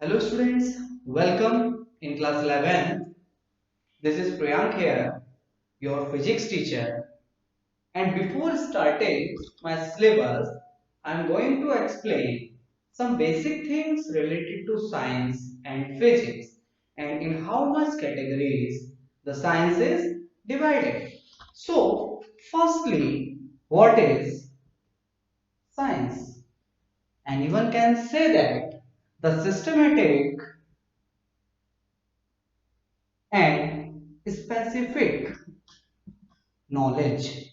Hello students, welcome in class 11. This is Priyank here, your physics teacher. And before starting my syllabus, I am going to explain some basic things related to science and physics and in how much categories the science is divided. So, firstly, what is science? Anyone can say that the systematic and specific knowledge.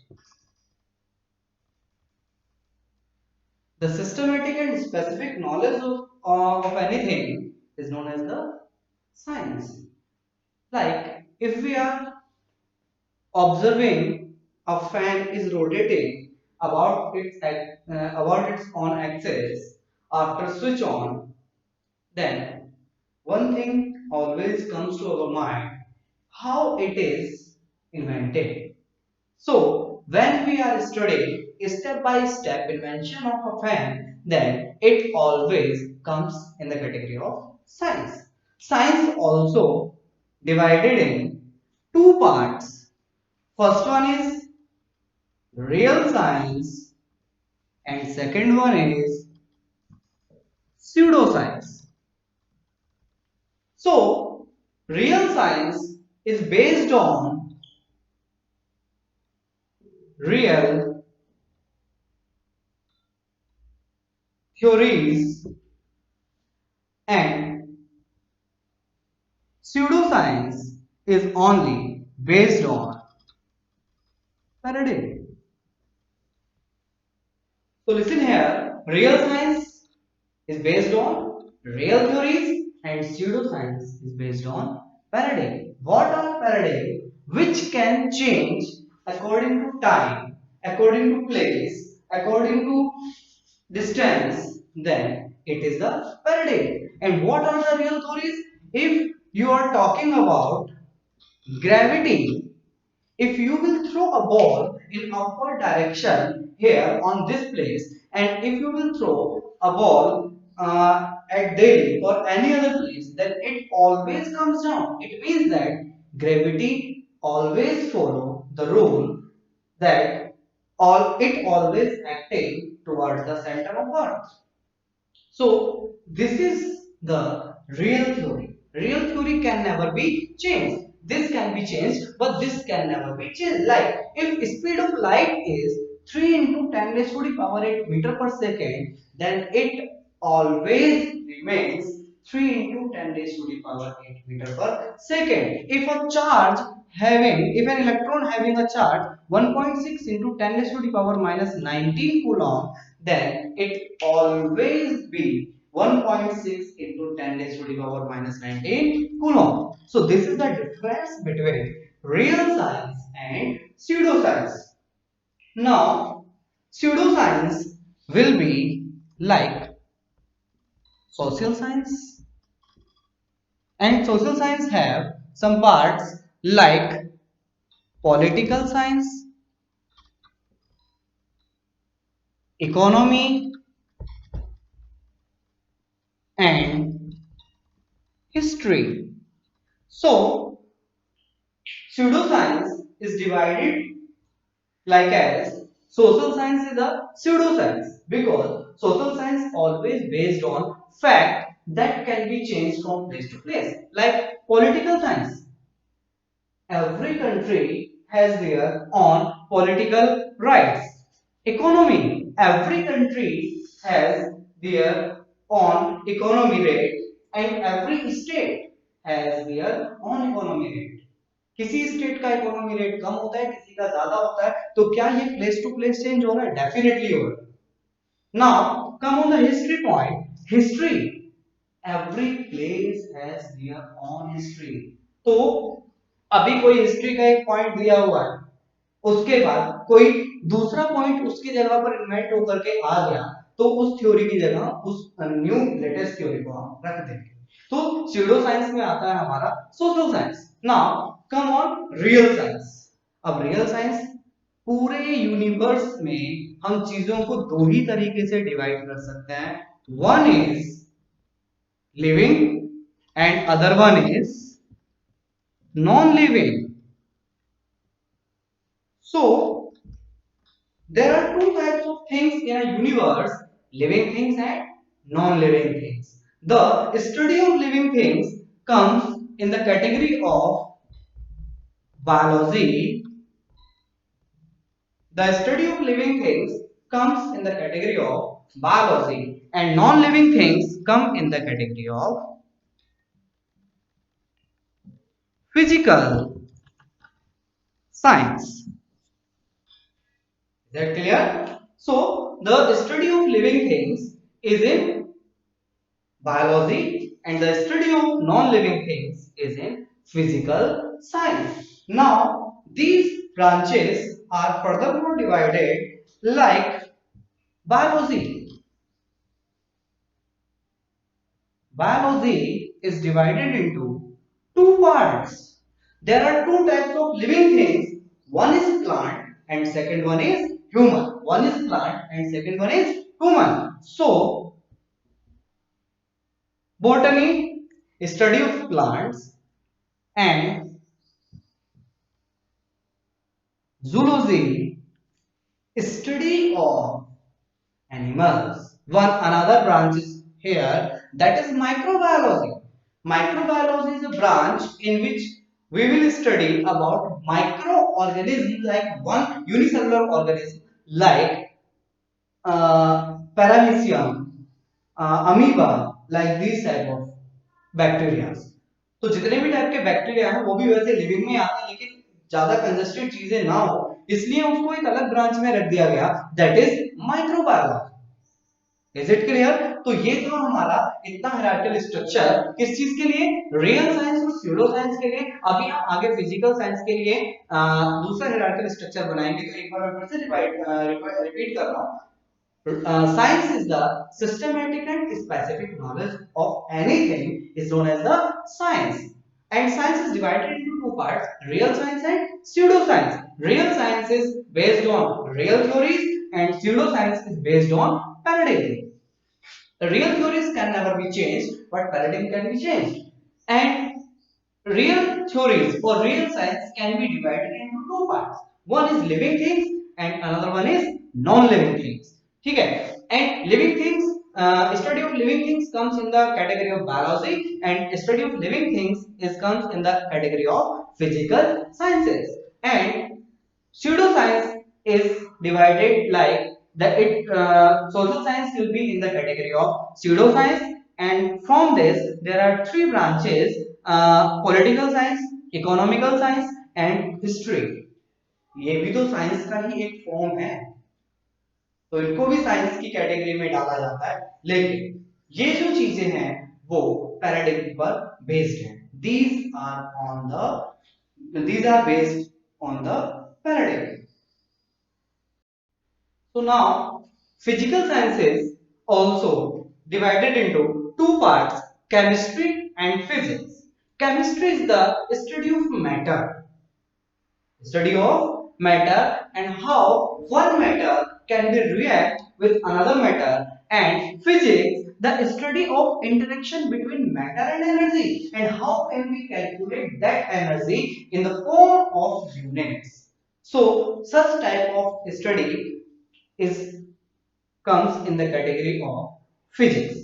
The systematic and specific knowledge of anything is known as the science. Like if we are observing a fan is rotating about its own axis after switch on, then one thing always comes to our mind: how it is invented. So, when we are studying step by step invention of a fan, then it always comes in the category of science. Science also divided in two parts. First one is real science and second one is pseudoscience. So, real science is based on real theories and pseudoscience is only based on paradigm. So listen here, real science is based on real theories and pseudoscience is based on paradigm. What are paradigm? Which can change according to time, according to place, according to distance, then it is the paradigm. And what are the real theories? If you are talking about gravity, if you will throw a ball in upward direction here on this place, and if you will throw a ball at Delhi or any other place, then it always comes down. It means that gravity always follow the rule that it always acting towards the center of earth. So this is the real theory. Real theory can never be changed. This can be changed, but this can never be changed. Like if speed of light is 3 into 10 raised to the power 8 meter per second, then it always remains 3 into 10 raised to the power 8 meter per second. If an electron having a charge 1.6 into 10 raised to the power minus 19 coulomb, then it always be 1.6 into 10 raised to the power minus 19 coulomb. So this is the difference between real science and pseudoscience. Now, pseudoscience will be like social science, and social science have some parts like political science, economy, and history. So, pseudoscience is divided like as social science is a pseudoscience because social science always based on fact that can be changed from place to place. Like political science, every country has their own political rights. Economy, every country has their own economy rate and every state has their own economy rate. किसी state का economy rate कम होता है, किसी का ज्यादा होता है, तो क्या ये प्लेस टू प्लेस चेंज हो रहा है? डेफिनेटली हो रहा है. Now come on the history point. History, every place has their own history. तो अभी कोई हिस्ट्री का एक पॉइंट दिया हुआ है, उसके बाद कोई दूसरा पॉइंट उसकी जगह पर इन्वेंट होकर के आ गया, तो उस थ्योरी की जगह उस न्यू लेटेस्ट थ्योरी को हम रख देंगे. तो स्यूडो साइंस में आता है हमारा social science. Now come on real science. अब रियल साइंस, पूरे यूनिवर्स में हम चीजों को दो ही तरीके से डिवाइड कर सकते हैं. One is living, and other one is non-living. So there are two types of things in a universe: living things and non-living things. The study of living things comes in the category of biology. The study of living things comes in the category of biology, and non-living things come in the category of physical science. Is that clear? So, the study of living things is in biology, and the study of non-living things is in physical science. Now, these branches are furthermore divided like biology. Biology is divided into two parts. There are two types of living things. One is plant and second one is human. One is plant and second one is human. So, botany, study of plants, and zoology, study of animals. One another branch is here, that is microbiology. Microbiology is a branch in which we will study about microorganisms, like one unicellular organism like paramecium, amoeba, like these type of bacteria. तो जितने भी type के bacteria हैं वो भी वैसे living में आते हैं, लेकिन ज्यादा कंजस्टेड चीजें ना हो इसलिए उसको एक अलग ब्रांच में रख दिया गया, that is microbiology. Is it clear? तो ये था हमारा इतना हायरार्किकल स्ट्रक्चर किस चीज के लिए? रियल साइंस और स्यूडो साइंस के लिए। अभी हम आगे फिजिकल साइंस के लिए दूसरा हायरार्किकल स्ट्रक्चर बनाएंगे, तो एक बार मैं फिर से रिपीट कर रहा हूं। Science is the systematic and specific knowledge of anything is known as the science. And science is divided into two parts: real science and pseudoscience. Real science is based on real theories, and pseudoscience is based on paradigm. The real theories can never be changed, but paradigm can be changed. And real theories or real science can be divided into two parts. One is living things and another one is non-living things. ठीक है? And living things, study of living things comes in the category of biology, and study of living things is comes in the category of physical sciences. And pseudoscience is divided like that it social science will be in the category of pseudoscience, and from this there are three branches: political science, economical science and history. ये भी तो science का ही एक form है, तो इनको भी science की कैटेगरी में डाला जाता है, लेकिन ये जो चीजें हैं वो पैराडिग्म पर बेस्ड हैं। these are based on the paradigm. So now physical sciences also divided into two parts: chemistry and physics. Chemistry is the study of matter and how one matter can be react with another matter, and physics the study of interaction between matter and energy, and how can we calculate that energy in the form of units. So such type of study is comes in the category of physics.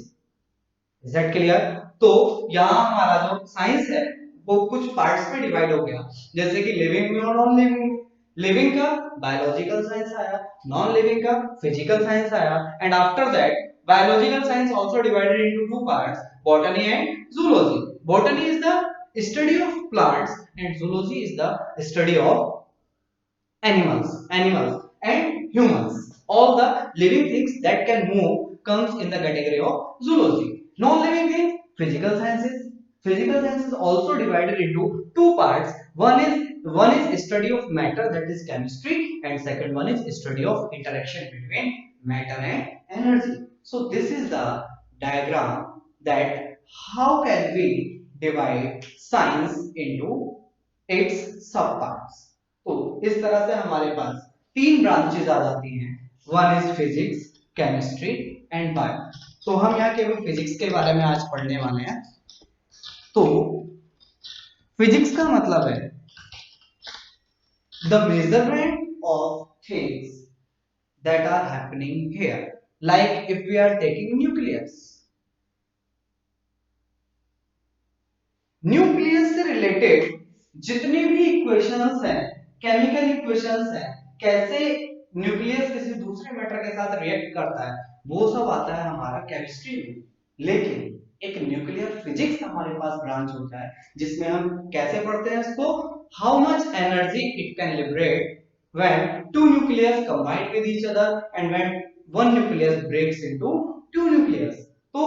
Is that clear? तो यहाँ हमारा जो science है वो कुछ parts में divide हो गया, जैसे कि लिविंग में और नॉन लिविंग। लिविंग का बायोलॉजिकल साइंस आया, नॉन लिविंग का फिजिकल साइंस आया, and after that biological science also divided into two parts: botany and zoology. Botany is the study of plants and zoology is the study of animals and humans. All the living things that can move comes in the category of zoology. Non-living things, physical sciences. Physical science is also divided into two parts. One is study of matter, that is chemistry, and second one is study of interaction between matter and energy. So this is the diagram that how can we divide science into its subparts. तो इस तरह से हमारे पास तीन branches आ जाती हैं, one is physics, chemistry and bio. तो हम यहाँ केवल फिजिक्स के बारे में आज पढ़ने वाले हैं। तो फिजिक्स का मतलब है the measurement of things that are happening here, like if we are taking nucleus से रिलेटेड जितनी भी इक्वेशंस हैं, केमिकल इक्वेशंस हैं, कैसे न्यूक्लियस किसी दूसरे मैटर के साथ रिएक्ट करता है, वो सब आता है हमारा केमिस्ट्री में। लेकिन एक न्यूक्लियर फिजिक्स हमारे पास ब्रांच होता है जिसमें हम कैसे पढ़ते हैं इसको, how much energy it can liberate when two nucleus combine with each other and when one nucleus breaks into two nucleus। तो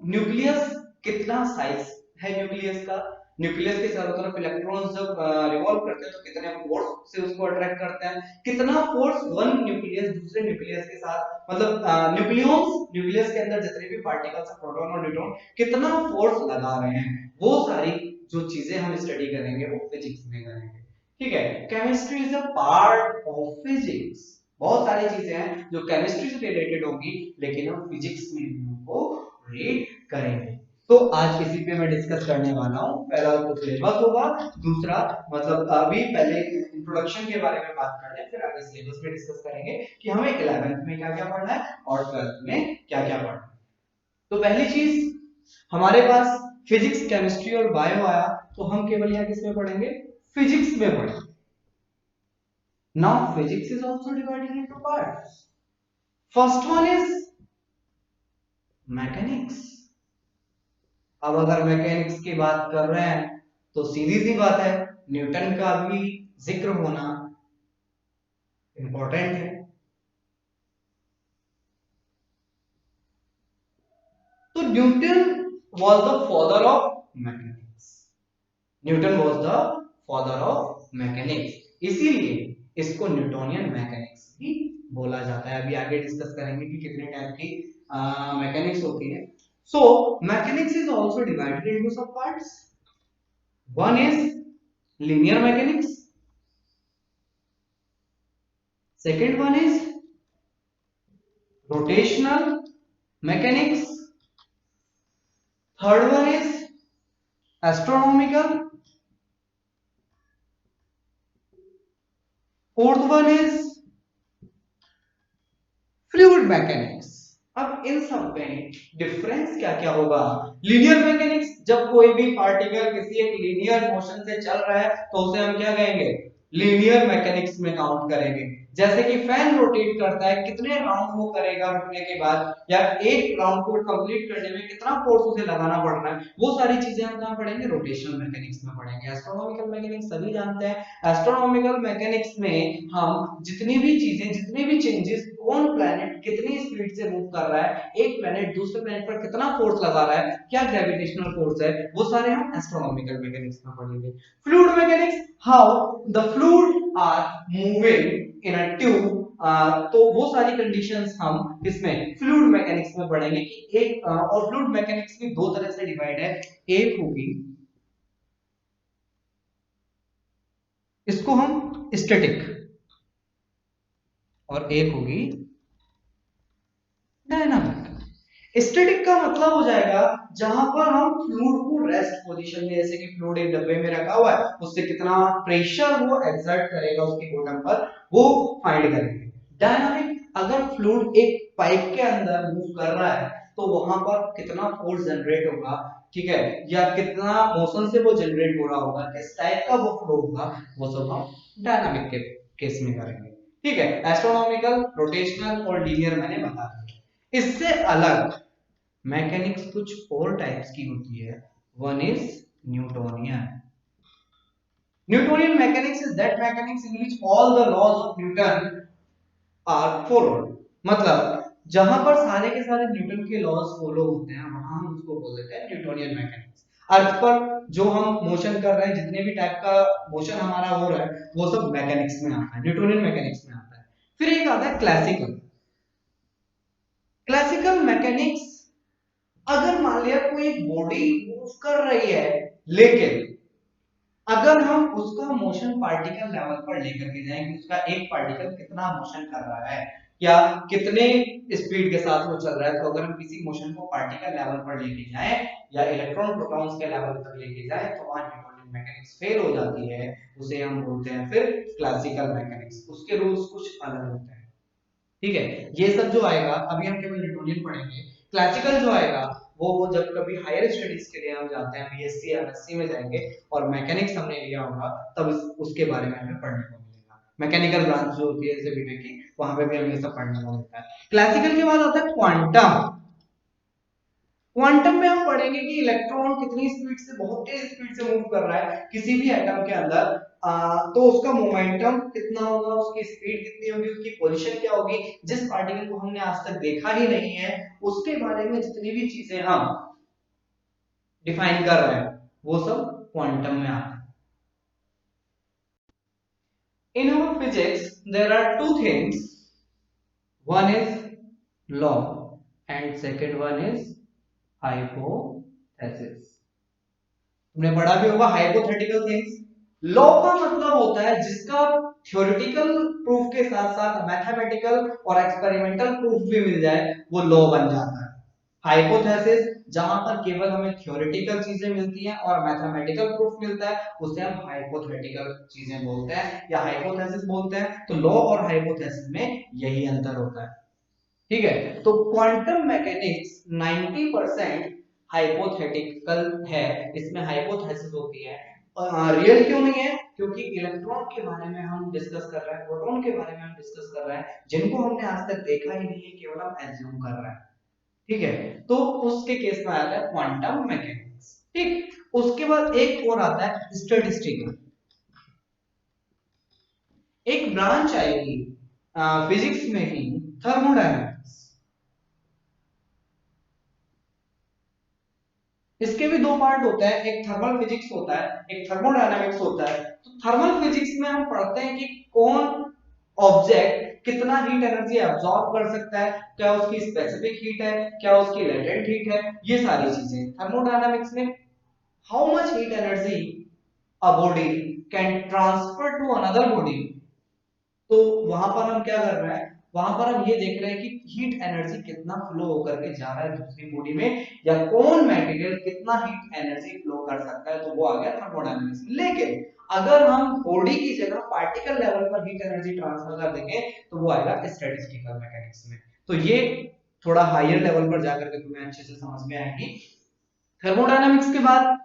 न्यूक्लियस कितना साइज है न्यूक्लियस का, न्यूक्लियस के चारों तरफ इलेक्ट्रॉन्स जब रिवॉल्व करते हैं तो कितने फोर्स से उसको अट्रैक्ट करते हैं, कितना फोर्स वन न्यूक्लियस दूसरे न्यूक्लियस के साथ, मतलब न्यूक्लियंस, न्यूक्लियस के अंदर जितने भी पार्टिकल्स हैं प्रोटॉन और न्यूट्रॉन कितना फोर्स लगा रहे हैं, वो सारी जो चीजें हम स्टडी करेंगे वो फिजिक्स में करेंगे। ठीक है, chemistry is a part of physics. बहुत सारी चीजें हैं जो केमिस्ट्री से रिलेटेड होंगी लेकिन हम फिजिक्स में भी उनको रीड करेंगे। तो आज इसी पे मैं डिस्कस करने वाला हूँ। पहला तो सिलेबस होगा, दूसरा मतलब अभी पहले इंट्रोडक्शन के बारे में बात कर लें, फिर आगे सिलेबस में डिस्कस करेंगे कि हमें 11th में क्या क्या पढ़ना है और 12th में क्या क्या पढ़ना है। तो पहली चीज हमारे पास फिजिक्स, केमिस्ट्री और बायो आया, तो हम केवल यहाँ किस में पढ़ेंगे, फिजिक्स में पढ़ेंगे। Now physics is also divided into parts. First one is mechanics। अब अगर मैकेनिक्स की बात कर रहे हैं तो सीधी सी बात है न्यूटन का भी जिक्र होना इंपॉर्टेंट है। तो Newton was the father of mechanics। Newton was the father of mechanics, इसीलिए इसको न्यूटोनियन मैकेनिक्स भी बोला जाता है। अभी आगे डिस्कस करेंगे कि कितने टाइप की मैकेनिक्स होती है। So mechanics is also divided into some parts। One is linear mechanics, second one is rotational mechanics, third one is astronomical, fourth one is fluid mechanics। अब इन सब में डिफरेंस क्या क्या होगा, लीनियर मैकेनिक्स, जब कोई भी पार्टिकल किसी एक लीनियर मोशन से चल रहा है तो उसे हम क्या कहेंगे, लीनियर मैकेनिक्स में काउंट करेंगे। जैसे कि फैन रोटेट करता है, कितने राउंड वो करेगा रुकने के बाद, या एक राउंड को कंप्लीट करने में कितना फोर्स उसे लगाना पड़ रहा है, वो सारी चीजें हम कहां पढ़ेंगे, रोटेशनल मैकेनिक्स में पढ़ेंगे। एस्ट्रोनॉमिकल मैकेनिक्स सभी जानते हैं। एस्ट्रोनॉमिकल मैकेनिक्स में हम जितनी भी चीजें, जितने भी चेंजेस, कौन प्लैनेट कितनी स्पीड से मूव कर रहा है, एक प्लैनेट दूसरे प्लैनेट पर कितना फोर्स लगा रहा है, क्या ग्रेविटेशनल फोर्स है, वो सारे हम एस्ट्रोनॉमिकल मैकेनिक्स में पढ़ेंगे। Fluid mechanics, how the fluid are moving in a tube, तो वो सारी कंडीशंस हम इसमें फ्लूइड मैकेनिक्स में पढ़ेंगे कि एक और फ्लूइड मैकेनिक्स भी दो तरह से डिवाइड है। एक होगी, इसको हम स्टैटिक, और एक होगी डायनामिक। स्टैटिक का मतलब हो जाएगा जहां पर हम फ्लूइड को रेस्ट पोजीशन में, जैसे कि फ्लूइड एक डब्बे में रखा हुआ है, उससे कितना प्रेशर वो एक्सर्ट करेगा उसके बॉटम पर, वो फाइंड करेंगे। डायनामिक, अगर फ्लूइड एक पाइप के अंदर मूव कर रहा है तो वहां पर कितना फोर्स जनरेट होगा, ठीक है, या कितना मोशन से वो जनरेट हो रहा होगा, किस टाइप का वो फ्लो होगा, वो सब हम डायनामिक के केस में करेंगे। ठीक है, एस्ट्रोनॉमिकल, रोटेशनल और लीनियर मैंने बता दिया। इससे अलग मैकेनिक्स कुछ और टाइप्स की होती है। One is Newtonian. Newtonian mechanics is that mechanics in which all the laws of Newton are followed. मतलब जहां पर सारे के सारे न्यूटन के लॉज फॉलो होते हैं वहां हम उसको बोल देते हैं न्यूटोनियन मैकेनिक्स। अर्थ पर जो हम मोशन कर रहे हैं, जितने भी टाइप का मोशन हमारा हो रहा है, वो सब मैकेनिक्स में आता है, न्यूटोनियन मैकेनिक्स में आता है। फिर एक आता है क्लासिकल। क्लासिकल मैकेनिक्स, अगर मान लिया कोई बॉडी मूव कर रही है, लेकिन अगर हम उसका मोशन पार्टिकल लेवल पर लेकर के जाएं कि उसका एक पार्टिकल कितना मोशन कर रहा है, या कितने स्पीड के साथ वो चल रहा है। तो अगर हम किसी मोशन को पार्टिकल लेवल पर लेके जाएं या इलेक्ट्रॉन प्रोटॉन्स के लेवल तक लेके जाएं तो वहां न्यूटोनियन मैकेनिक्स फेल हो जाती है। उसे हम बोलते हैं फिर क्लासिकल मैकेनिक्स। उसके रूल्स कुछ अलग होते हैं। ठीक है, ये सब जो आएगा अभी हम केवल न्यूटोनियन पढ़ेंगे। क्लासिकल जो आएगा वो जब कभी हायर स्टडीज के लिए हम जाते हैं, बीएससी एमएससी में जाएंगे और मैकेनिक्स हमने लिया होगा, तब उसके बारे में हमें पढ़ने को मिलेगा। मैकेनिकल ब्रांच जो होती है जैसे बीटेक की, वहां पे भी हमें ये सब पढ़ने को मिलता है। क्लासिकल के बाद आता है क्वांटम। क्वांटम में हम पढ़ेंगे कि इलेक्ट्रॉन कितनी स्पीड से, बहुत तेज स्पीड से मूव कर रहा है किसी भी एटम के अंदर। तो उसका मोमेंटम कितना होगा, उसकी स्पीड कितनी होगी, उसकी पोजीशन क्या होगी। जिस पार्टिकल को हमने आज तक देखा ही नहीं है उसके बारे में जितनी भी चीजें हम डिफाइन कर रहे हैं वो सब क्वांटम में आता है। In our physics there are two things, one is law and second one is hypothesis. तुमने पढ़ा भी होगा हाइपोथेटिकल थिंग्स। लॉ का मतलब होता है जिसका थ्योरेटिकल प्रूफ के साथ साथ मैथमेटिकल और एक्सपेरिमेंटल प्रूफ भी मिल जाए वो लॉ बन जाता है। हाइपोथेसिस जहां पर केवल हमें थ्योरेटिकल चीजें मिलती हैं और मैथमेटिकल प्रूफ मिलता है उसे हम हाइपोथेटिकल चीजें बोलते हैं या हाइपोथेसिस बोलते हैं। तो लॉ और हाइपोथेसिस में यही अंतर होता है। ठीक है, तो क्वांटम मैकेनिक्स 90% हाइपोथेटिकल है, इसमें हाइपोथेसिस होती है। रियल क्यों नहीं है? क्योंकि इलेक्ट्रॉन के बारे में हम डिस्कस कर रहे हैं, प्रोटॉन के बारे में हम डिस्कस कर रहे हैं, जिनको हमने आज तक देखा ही नहीं है, केवल हम एज्यूम कर रहे हैं। ठीक है, तो उसके केस में आता है क्वांटम मैकेनिक्स। ठीक, उसके बाद एक और आता है स्टैटिस्टिकल। एक ब्रांच आएगी फिजिक्स में ही, थर्मोडायनामिक्स। इसके भी दो पार्ट होते हैं, एक थर्मल फिजिक्स होता है, एक थर्मोडायनामिक्स होता है। तो थर्मल फिजिक्स में हम पढ़ते हैं कि कौन ऑब्जेक्ट कितना हीट एनर्जी एब्सॉर्ब कर सकता है, क्या उसकी स्पेसिफिक हीट है, क्या उसकी लेटेंट हीट है, ये सारी चीजें। थर्मोडायनामिक्स में how much heat energy a body can transfer to another body। तो वहां पर हम क्या कर रहे हैं, वहां पर हम ये देख रहे हैं कि हीट एनर्जी कितना फ्लो होकर के जा रहा है दूसरी बॉडी में, या कौन मटेरियल कितना हीट एनर्जी फ्लो कर सकता है। तो वो आ गया थर्मोडायनामिक्स। लेकिन अगर हम बॉडी की जगह पार्टिकल लेवल पर हीट एनर्जी ट्रांसफर कर देंगे तो वो आएगा स्टैटिस्टिकल मैकेनिक्स में। तो ये थोड़ा हायर लेवल पर जाकर के तुम्हें अच्छे से समझ में आएगी। थर्मोडायनामिक्स के बाद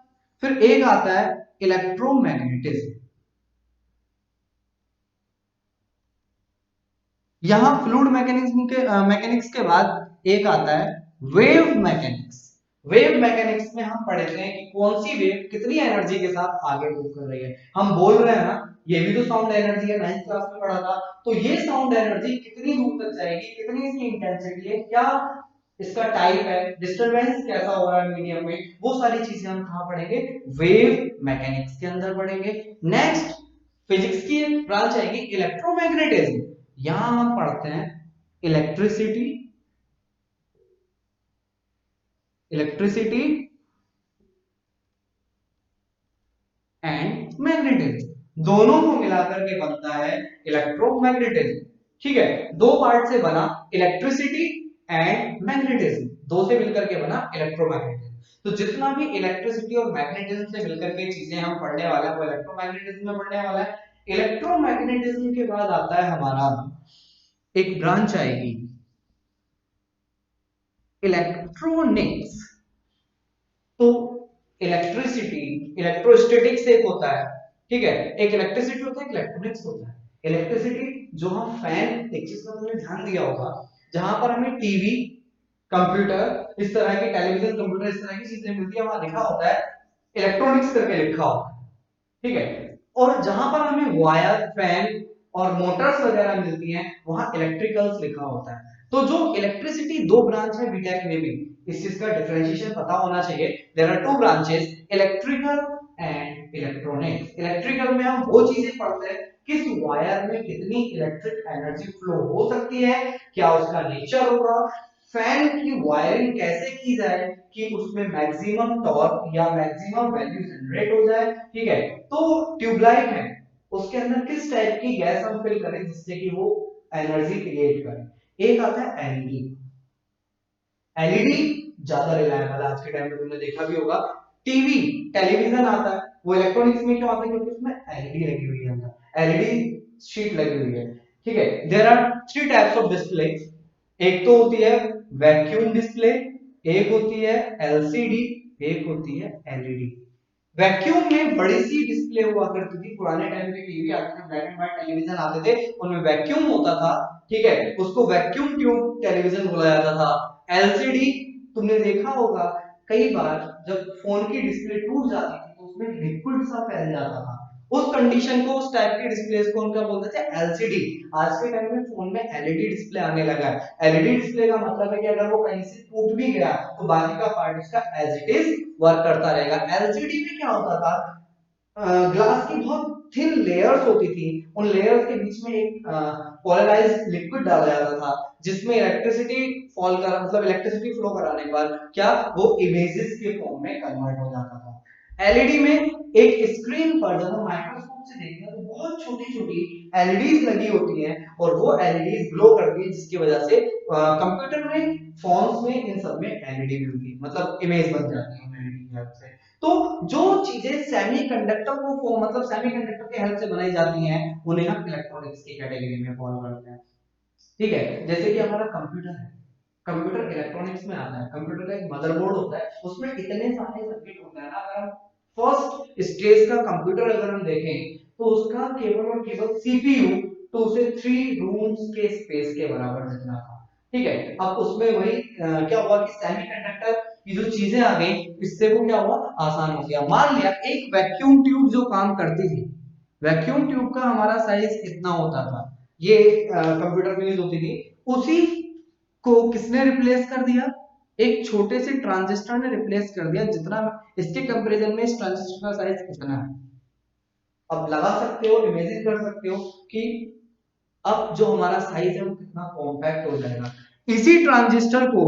फिर एक आता है इलेक्ट्रोमैग्नेटिज्म। यहां फ्लूइड मैकेनिक्स के बाद एक आता है वेव मैकेनिक्स। वेव मैकेनिक्स में हम पढ़ते हैं कि कौन सी वेव कितनी एनर्जी के साथ आगे मूव कर रही है। हम बोल रहे हैं ना, ये भी तो साउंड एनर्जी है, 9th क्लास में पढ़ा था। तो ये साउंड एनर्जी कितनी दूर तक जाएगी, कितनी इसकी इंटेंसिटी है, क्या इसका टाइप है, डिस्टरबेंस कैसा हो रहा है मीडियम में, वो सारी चीजें हम कहां पढ़ेंगे, वेव मैकेनिक्स के अंदर पढ़ेंगे। नेक्स्ट फिजिक्स की एक ब्रांच आएगी इलेक्ट्रोमैग्नेटिज्म। यहां हम पढ़ते हैं इलेक्ट्रिसिटी, इलेक्ट्रिसिटी एंड मैग्नेटिज्म, दोनों को मिलाकर के बनता है इलेक्ट्रोमैग्नेटिज्म। ठीक है, दो पार्ट से बना इलेक्ट्रिसिटी एंड मैग्नेटिज्म, दो से मिलकर के बना इलेक्ट्रोमैग्नेटिज्म। तो जितना भी इलेक्ट्रिसिटी और मैग्नेटिज्म से मिलकर के चीजें हम पढ़ने वाले हैं वो इलेक्ट्रोमैग्नेटिज्म में पढ़ने वाला है। इलेक्ट्रोमैग्नेटिज्म के बाद आता है हमारा एक ब्रांच आएगी इलेक्ट्रॉनिक्स। तो इलेक्ट्रिसिटी, इलेक्ट्रोस्टैटिक्स एक होता है। ठीक है, एक इलेक्ट्रिसिटी होता है, एक इलेक्ट्रॉनिक्स होता है। इलेक्ट्रिसिटी जो हम फैन, एक चीज का तुमने ध्यान दिया होगा, जहां पर हमें टीवी, कंप्यूटर, इस तरह की टेलीविजन, कंप्यूटर, इस तरह की चीजें मिलती है, वहां लिखा होता है इलेक्ट्रॉनिक्स करके लिखा होता है। ठीक है, और जहां पर हमें वायर, फैन और मोटर्स वगैरह मिलती हैं वहां इलेक्ट्रिकल्स लिखा होता है। तो जो इलेक्ट्रिसिटी दो ब्रांच है बीटेक में भी, इस चीज का डिफरेंशिएशन पता होना चाहिए। There are two branches, electrical and electronics. Electrical में हम वो चीजें पढ़ते हैं किस वायर में कितनी इलेक्ट्रिक एनर्जी फ्लो हो सकती है, क्या उसका नेचर होगा, फैन की वायरिंग कैसे की जाए कि उसमें मैक्सिमम टॉर्क या मैक्सिमम वैल्यू जनरेट हो जाए। ठीक है, तो ट्यूबलाइट है, उसके अंदर किस टाइप की गैस हम फिल करें जिससे कि वो एनर्जी क्रिएट करे। एक आता है एलईडी। एलईडी ज्यादा रिलायबल है आज के टाइम में, तुमने देखा भी होगा। टीवी, टेलीविजन आता है, वो इलेक्ट्रॉनिक्स में क्यों आता है, क्योंकि उसमें एलईडी लगी हुई है, अंदर एलईडी शीट लगी हुई है। ठीक है, there are three types of display. एक तो होती है वैक्यूम डिस्प्ले, एक होती है एलसीडी, एक होती है एलईडी। वैक्यूम में बड़ी सी डिस्प्ले हुआ करती थी, पुराने टाइम के टीवी आते थे, ब्लैक एंड व्हाइट टेलीविजन आते थे, उनमें वैक्यूम होता था। ठीक है, उसको वैक्यूम ट्यूब टेलीविजन बोला जाता था। एलसीडी, तुमने देखा होगा कई बार जब फोन की डिस्प्ले टूट जाती थी तो उसमें लिक्विड सा फैल जाता था, उस कंडीशन को, उस टाइप की डिस्प्लेस को उनका बोलते थे एलसीडी। आज के टाइम में फोन में एलईडी डिस्प्ले आने लगा है। एलईडी डिस्प्ले का मतलब है कि अगर वो कहीं से टूट भी गया तो बाकी का पार्ट उसका एज इट इज वर्क करता रहेगा। एलसीडी में क्या होता था, ग्लास की बहुत थिन लेयर्स होती थी, उन लेयर्स के बीच में एक पोलराइज्ड लिक्विड डाला जाता था, जिसमें इलेक्ट्रिसिटी फॉल कर, मतलब इलेक्ट्रिसिटी फ्लो कराने पर क्या वो इमेजेस के फॉर्म में कन्वर्ट हो जाता था। एलईडी में एक स्क्रीन पर जब हम माइक्रोस्कोप से देखते हैं तो बहुत छोटी छोटी एलईडीज लगी होती हैं, और वो एलईडीज ग्लो करती है, जिसकी वजह से कंप्यूटर में, फोन्स में, इन सब में एलईडी मिलती है, मतलब इमेज बन जाती है एलईडी की हेल्प से। तो जो चीजें सेमीकंडक्टर को मतलब सेमीकंडक्टर की हेल्प से बनाई जाती हैं, उन्हें हम इलेक्ट्रॉनिक्स की कैटेगरी में फॉलो करते हैं। ठीक है, जैसे कि हमारा कंप्यूटर है, कंप्यूटर इलेक्ट्रॉनिक्स में आता है। कंप्यूटर का एक मदरबोर्ड होता है, उसमें इतने सारे सर्किट होते हैं ना, अगर हम फर्स्ट स्टेज का कंप्यूटर अगर हम देखें तो उसका केवल और केवल सीपीयू तो उसे 3 रूम्स के स्पेस के बराबर जितना था। ठीक है, अब उसमें वही क्या हुआ कि सेमीकंडक्टर की जो चीजें आ गई, इससे वो क्या हुआ, आसान हो गया। मान लिया एक वैक्यूम ट्यूब जो काम करती थी, वैक्यूम ट्यूब का हमारा साइज कितना होता था, ये कंप्यूटर में यूज होती थी, उसी को किसने रिप्लेस कर दिया, एक छोटे से ट्रांजिस्टर ने रिप्लेस कर दिया, जितना इसके कंपैरिजन में इस ट्रांजिस्टर का साइज कितना है। अब लगा सकते हो, इमेजिन कर सकते हो कि अब जो हमारा साइज है वो कितना कॉम्पैक्ट हो जाएगा। इसी ट्रांजिस्टर को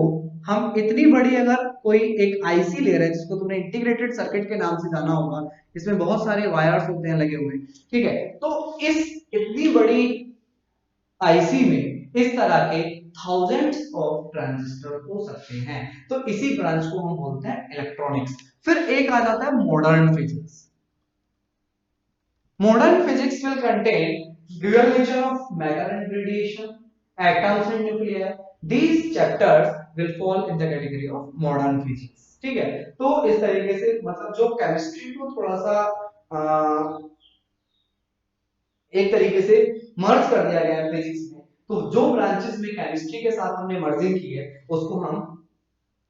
हम इतनी बड़ी, अगर कोई एक आईसी ले रहे हैं, जिसको तुमने इंटीग्रेटेड सर्किट के नाम से जाना होगा, इसमें बहुत सारे वायर्स होते हैं लगे हुए, ठीक है, तो इस इतनी बड़ी आईसी में इस तरह के थाउजेंड्स ऑफ ट्रांजिस्टर हो सकते हैं, तो इसी ब्रांच को हम बोलते हैं इलेक्ट्रॉनिक्स। फिर एक आ जाता है modern physics. Modern physics will contain dual nature of matter and radiation, atoms and nuclei. These chapters will fall in the category of modern physics. ठीक है, तो इस तरीके से मतलब जो केमिस्ट्री को थोड़ा सा एक तरीके से मर्ज कर दिया गया है फिजिक्स में, तो जो ब्रांचेस में केमिस्ट्री के साथ हमने मर्जिंग की है उसको हम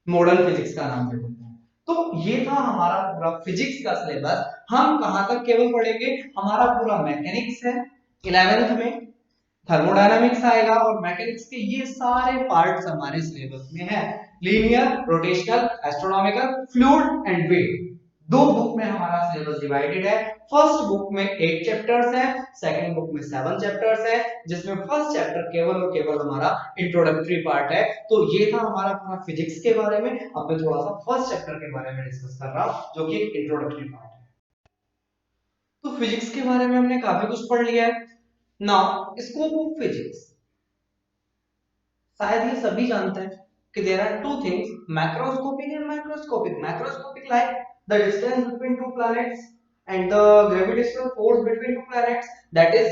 मॉडर्न फिजिक्स का नाम दे देते हैं। तो ये था हमारा पूरा फिजिक्स का सिलेबस। हम कहां तक केवल पढ़ेंगे, हमारा पूरा मैकेनिक्स है 11th में, थर्मोडायनामिक्स आएगा, और मैकेनिक्स के ये सारे पार्ट्स हमारे सिलेबस में है। Linear, rotational, astronomical, fluid and wave, दो बुक में हमारा सिलेबस डिवाइडेड है। फर्स्ट बुक में 8 चैप्टर्स है, सेकंड बुक में 7 चैप्टर्स है, जिसमें फर्स्ट चैप्टर केवल और केवल हमारा इंट्रोडक्टरी पार्ट है। तो ये था हमारा पूरा फिजिक्स के बारे में। अब मैं थोड़ा सा फर्स्ट चैप्टर के बारे में डिस्कस कर रहा हूं, जो कि इंट्रोडक्टरी पार्ट है। तो फिजिक्स के बारे में हमने काफी कुछ पढ़ लिया है। नाउ स्कोप ऑफ फिजिक्स, शायद ये सभी जानते हैं कि there are two things, macroscopic and microscopic. Macroscopic like the distance between two planets and the gravitational force between two planets, that is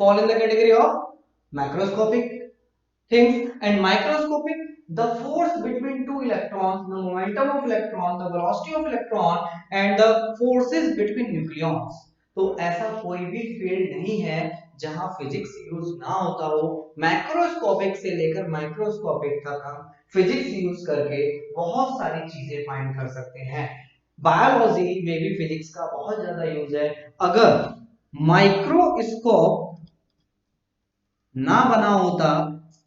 fall in the category of macroscopic things. And microscopic, the force between two electrons, the momentum of electron, the velocity of electron and the forces between nucleons. तो ऐसा कोई भी field नहीं है जहां physics use ना होता हो। मैक्रोस्कोपिक से लेकर माइक्रोस्कोपिक तक हम फिजिक्स यूज करके बहुत सारी चीजें फाइंड कर सकते हैं। बायोलॉजी में भी फिजिक्स का बहुत ज्यादा यूज है। अगर माइक्रोस्कोप ना बना होता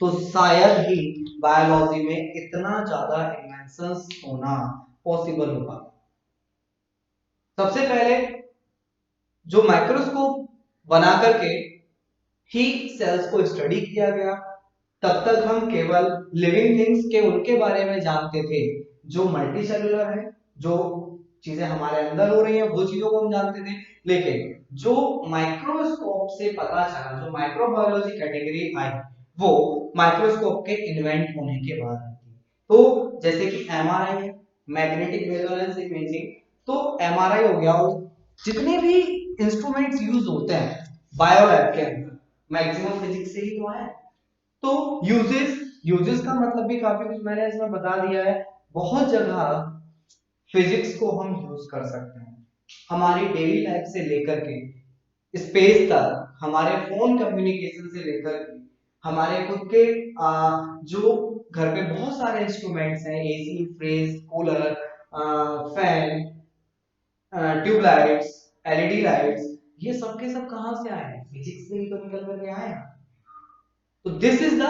तो शायद ही बायोलॉजी में इतना ज्यादा इन्वेंशंस होना पॉसिबल होगा। सबसे पहले जो माइक्रोस्कोप बना करके ही सेल्स को स्टडी किया गया, तब तक हम केवल लिविंग थिंग्स के उनके बारे में जानते थे जो मल्टी सेलुलर है, जो चीजें हमारे अंदर हो रही हैं वो चीजों को हम जानते थे। लेकिन जो माइक्रोस्कोप से पता चला, जो माइक्रोबायोलॉजी कैटेगरी आई, वो माइक्रोस्कोप के इन्वेंट होने के बाद आती है। तो जैसे कि एमआरआई, मैग्नेटिक रेजोनेंस इमेजिंग, तो एमआरआई हो गया, और जितने भी इंस्ट्रूमेंट्स यूज होते हैं बायोलैब के अंदर, मैक्सिमम फिजिक्स से ही तो है। तो यूजेस का मतलब भी काफी कुछ मैंने इसमें बता दिया है। बहुत जगह फिजिक्स को हम यूज कर सकते हैं, हमारी डेली लाइफ से लेकर के स्पेस तक, हमारे फोन कम्युनिकेशन से लेकर के हमारे खुद के जो घर पे बहुत सारे इंस्ट्रूमेंट्स हैं, AC, fridge, cooler, fan, tubelights, LED lights, ये सब के सब कहां से आए हैं? फिजिक्स से ही तो निकल करके आए हैं। तो these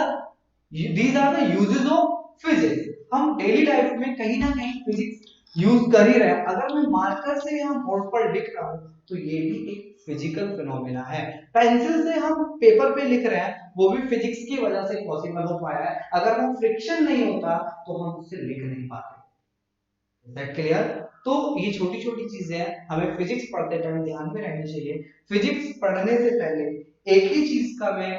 are the uses of physics. हम डेली लाइफ में कहीं ना कहीं फिजिक्स यूज कर ही रहे हैं। अगर मैं मार्कर से यहाँ बोर्ड पर लिख रहा हूं तो ये भी एक फिजिकल फिनोमेना है। पेंसिल से हम पेपर पे लिख रहे हैं, वो भी फिजिक्स की वजह से पॉसिबल हो पाया है। अगर वो फ्रिक्शन नहीं होता तो हम उससे लिख नहीं पाते। That clear? तो ये छोटी छोटी चीजें हैं, हमें फिजिक्स पढ़ते टाइम ध्यान में रहनी चाहिए। फिजिक्स पढ़ने से पहले एक ही चीज का मैं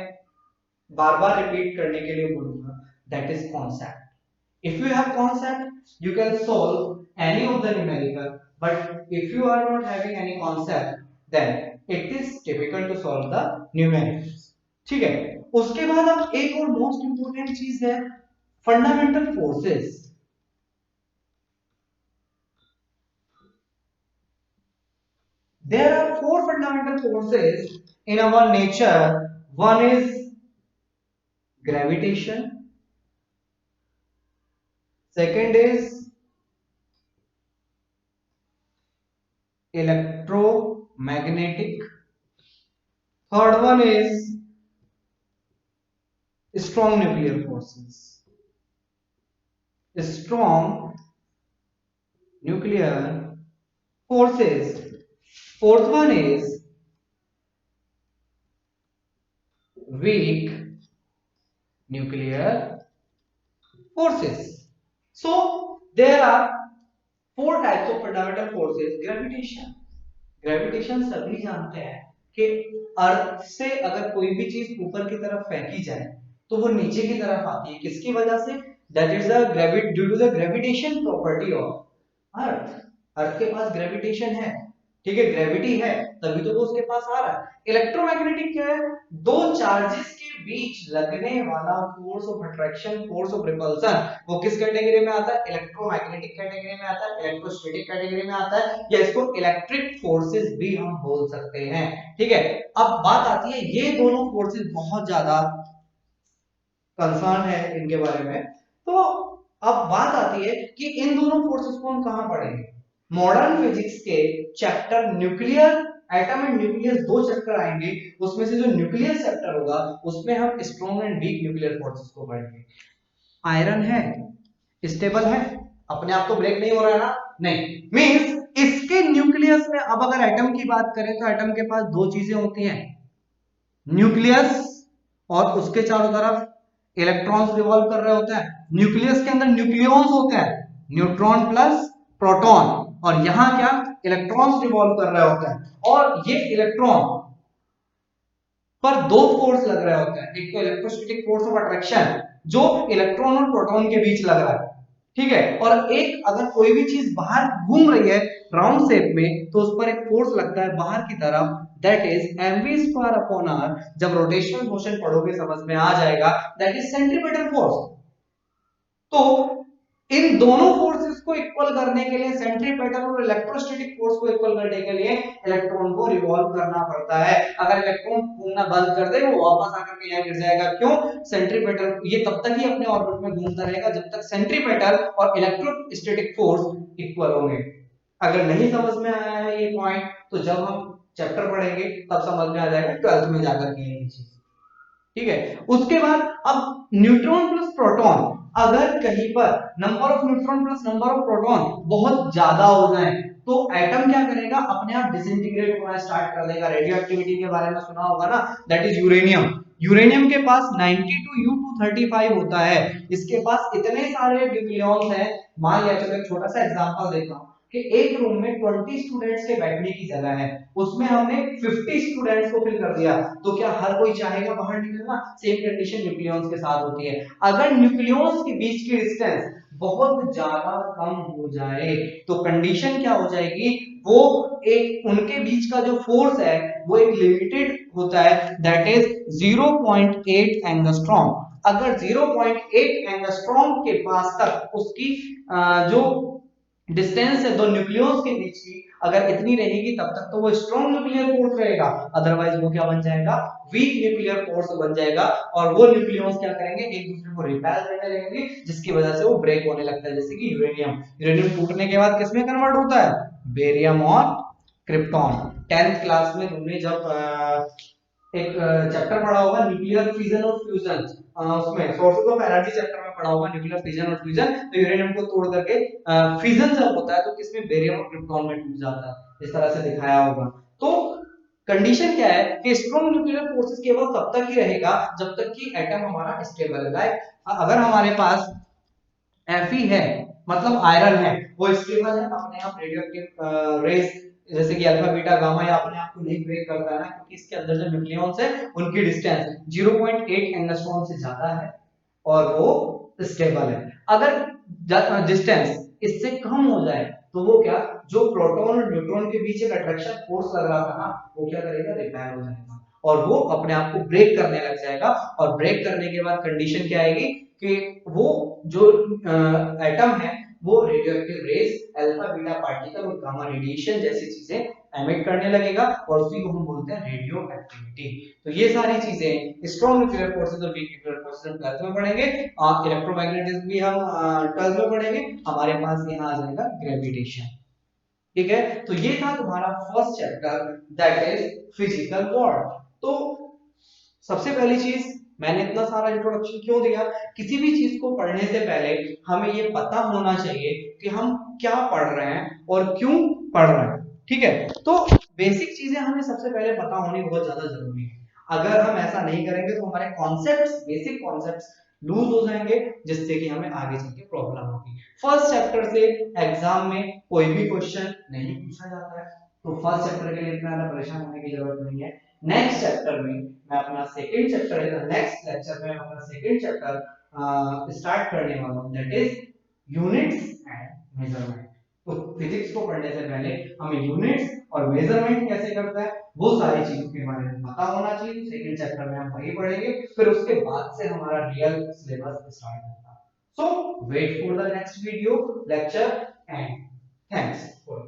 बार बार रिपीट करने के लिए बोलूंगा, that is concept. If you have concept you can solve any of the numerical, but if you are not having any concept then it is difficult to solve the numericals. ठीक है, उसके बाद अब एक और मोस्ट इंपोर्टेंट चीज है, fundamental forces. There are four fundamental forces in our nature. One is gravitation, second is electromagnetic, third one is strong nuclear forces. Strong nuclear forces. Fourth one is weak nuclear forces. So there are four types of fundamental forces. Gravitation. Gravitation सभी जानते हैं कि अर्थ से अगर कोई भी चीज ऊपर की तरफ फेंकी जाए तो वो नीचे की तरफ आती है, किसकी वजह से? That is the due to the gravitation property of earth. Earth के पास ग्रेविटेशन है, ठीक है, ग्रेविटी है, तभी तो वो उसके पास आ रहा है। इलेक्ट्रोमैग्नेटिक क्या है? दो चार्जेस के बीच लगने वाला force of attraction, force of repulsion, वो किस कैटेगरी में आता है? इलेक्ट्रोमैग्नेटिक कैटेगरी में आता है, इलेक्ट्रोस्टैटिक कैटेगरी में आता है, या इसको इलेक्ट्रिक फोर्सेस भी हम बोल सकते हैं। ठीक है, अब बात आती है, ये दोनों फोर्सेस बहुत ज्यादा कंसर्न है इनके बारे में। तो अब बात आती है कि इन दोनों फोर्सेस को हम कहां पढ़ेंगे? मॉडर्न फिजिक्स के chapter nuclear, atom and nucleus, दो चैप्टर आएंगे, उसमें से जो न्यूक्लियर चैप्टर होगा उसमें हम strong and weak nuclear forces को पढ़ेंगे। आयरन है, स्टेबल है, अपने आप तो ब्रेक नहीं हो रहा है ना? नहीं, मींस इसके न्यूक्लियस में, अब अगर एटम की बात करें तो एटम के पास दो चीजें होती हैं, न्यूक्लियस और उसके चारों तरफ इलेक्ट्रॉन्स रिवॉल्व कर रहे होते हैं। न्यूक्लियस के अंदर न्यूक्लियॉन्स होते हैं, न्यूट्रॉन प्लस प्रोटॉन, और यहां क्या? इलेक्ट्रॉन्स रिवॉल्व कर रहे होते हैं। और ये इलेक्ट्रॉन पर दो फोर्स लग रहे होते हैं, एक तो इलेक्ट्रोस्टैटिक फोर्स ऑफ अट्रैक्शन जो इलेक्ट्रॉन और प्रोटॉन के बीच लग रहा है, ठीक है, और एक अगर कोई भी चीज बाहर घूम रही है राउंड शेप में तो उस पर एक फोर्स लगता है बाहर की तरफ, that is mv² upon r। जब रोटेशनल मोशन पढ़ोगे समझ में आ जाएगा, दैट इज सेंट्रीपिटल फोर्स। तो इन दोनों फोर्सेस को इक्वल करने के लिए, सेंट्रीपिटल और इलेक्ट्रोस्टैटिक फोर्स को इक्वल करने के लिए इलेक्ट्रॉन को रिवॉल्व करना पड़ता है। अगर इलेक्ट्रॉन घूमना बंद कर दे वो वापस आकर के यहाँ गिर जाएगा। क्यों? सेंट्रीपिटल ये तब तक ही अपने ऑर्बिट में घूमता रहेगा जब तक सेंट्रीपिटल और इलेक्ट्रोस्टैटिक फोर्स इक्वल होंगे। अगर नहीं समझ में आया है ये पॉइंट तो जब हम चैप्टर पढ़ेंगे तब समझ में आ जाएगा, 12th में जाकर के ये चीज। ठीक है, उसके बाद अब न्यूट्रॉन प्लस प्रोटॉन, अगर कहीं पर number of neutron plus number of proton बहुत ज्यादा हो जाए तो एटम क्या करेगा? अपने आप डिसइंटीग्रेट होना स्टार्ट कर देगा। रेडियो एक्टिविटी के बारे में सुना होगा ना, दैट इज यूरेनियम। यूरेनियम के पास 92U235 होता है, इसके पास इतने सारे न्यूक्लियॉन्स हैं। मान लिया, चलो एक छोटा सा एग्जांपल देता हूं, कि एक रूम में 20 स्टूडेंट्स के बैठने की जगह है, उसमें हमने 50 स्टूडेंट्स को फिल कर दिया, तो क्या हर कोई चाहेगा बाहर निकलना? सेम कंडीशन न्यूक्लियॉन्स के साथ होती है। अगर न्यूक्लियॉन्स के बीच की डिस्टेंस बहुत ज्यादा कम हो जाए तो कंडीशन क्या हो जाएगी, वो एक उनके बीच का जो फोर्स है वो एक लिमिटेड होता है, दैट इज 0.8 एंगस्ट्रॉम। अगर 0.8 एंगस्ट्रॉम के पास तक उसकी जो डिस्टेंस है दो न्यूक्लियस के बीच की अगर इतनी रहेगी तब तक तो वो स्ट्रॉन्ग न्यूक्लियर फोर्स रहेगा, अदरवाइज वो क्या बन जाएगा, वीक न्यूक्लियर फोर्स बन जाएगा। और वो न्यूक्लियस क्या करेंगे, एक दूसरे को रिपेल करने लगेंगे, जिसकी वजह से वो ब्रेक होने लगता है। जैसे कि यूरेनियम, यूरेनियम टूटने के बाद किसमें कन्वर्ट होता है, बेरियम और क्रिप्टॉन। 10th क्लास में तुमने जब एक चैप्टर पढ़ा होगा न्यूक्लियर फिजन और फ्यूजन, उसमें सोर्सेस ऑफ एनर्जी चैप्टर में पढ़ा होगा न्यूक्लियर फिजन और फ्यूजन। तो यूरेनियम को तोड़ करके फिजन जब होता है तो किसमें, बेरियम और क्रिप्टॉन में टूट जाता है, इस तरह से दिखाया होगा। तो कंडीशन क्या है कि स्ट्रॉन्ग न्यूक्लियर फोर्सेस केवल तब तक ही रहेगा जब तक कि एटम हमारा स्टेबल है। लाइक अगर हमारे पास Fe है, मतलब आयरन है, वो स्टेबल है, अपने आप रेडियोएक्टिव रेस जैसे कि अल्फा बीटा गामा या अपने आप को नहीं ब्रेक करता है ना, क्योंकि इसके अंदर जो न्यूक्लियॉन्स है उनकी डिस्टेंस 0.8 एंगस्ट्रॉम से ज्यादा है और वो स्टेबल है। अगर डिस्टेंस इससे कम हो जाए तो वो क्या, जो प्रोटॉन और न्यूट्रॉन के बीच एक अट्रैक्शन फोर्स लग रहा था ना, वो क्या करेगा, रिपेल हो जाएगा और वो अपने आप को ब्रेक करने लग जाएगा। और ब्रेक करने के बाद कंडीशन क्या आएगी कि वो जो एटम है वो radioactive rays, alpha beta particle और गामा रेडिएशन जैसी चीजें एमिट करने लगेगा और उसी को हम बोलते हैं रेडियो एक्टिविटी। तो ये सारी चीजें स्ट्रॉन्ग न्यूक्लियर फोर्सेस और वीक न्यूक्लियर फोर्सेस हम 12th में पढ़ेंगे, इलेक्ट्रोमैग्नेटिज्म भी हम 12th में पढ़ेंगे। हमारे पास यहाँ आ जाएगा ग्रेविटेशन। ठीक है, तो ये था तुम्हारा first chapter, that is physical world. तो सबसे पहली चीज, मैंने इतना सारा इंट्रोडक्शन क्यों दिया, किसी भी चीज को पढ़ने से पहले हमें ये पता होना चाहिए कि हम क्या पढ़ रहे हैं और क्यों पढ़ रहे हैं। ठीक है, तो बेसिक चीजें हमें सबसे पहले पता होनी बहुत ज्यादा जरूरी है। अगर हम ऐसा नहीं करेंगे तो हमारे कॉन्सेप्ट्स, बेसिक कॉन्सेप्ट्स लूज हो जाएंगे, जिससे कि हमें आगे चल के प्रॉब्लम होगी। फर्स्ट चैप्टर से एग्जाम में कोई भी क्वेश्चन नहीं पूछा जाता है, तो फर्स्ट चैप्टर के लिए इतना ज्यादा परेशान होने की जरूरत नहीं है। नेक्स्ट चैप्टर में मैं अपना सेकंड चैप्टर है, नेक्स्ट लेक्चर में अपना सेकंड चैप्टर स्टार्ट करने वाला हूं, that is units and measurement. तो फिजिक्स को पढ़ने से पहले हमें यूनिट्स और मेजरमेंट कैसे करता है वो सारी चीजों के बारे में पता होना चाहिए। सेकंड चैप्टर में हम वही पढ़ेंगे, फिर उसके बाद से हमारा रियल सिलेबस स्टार्ट होगा। So wait for the next video lecture and thanks for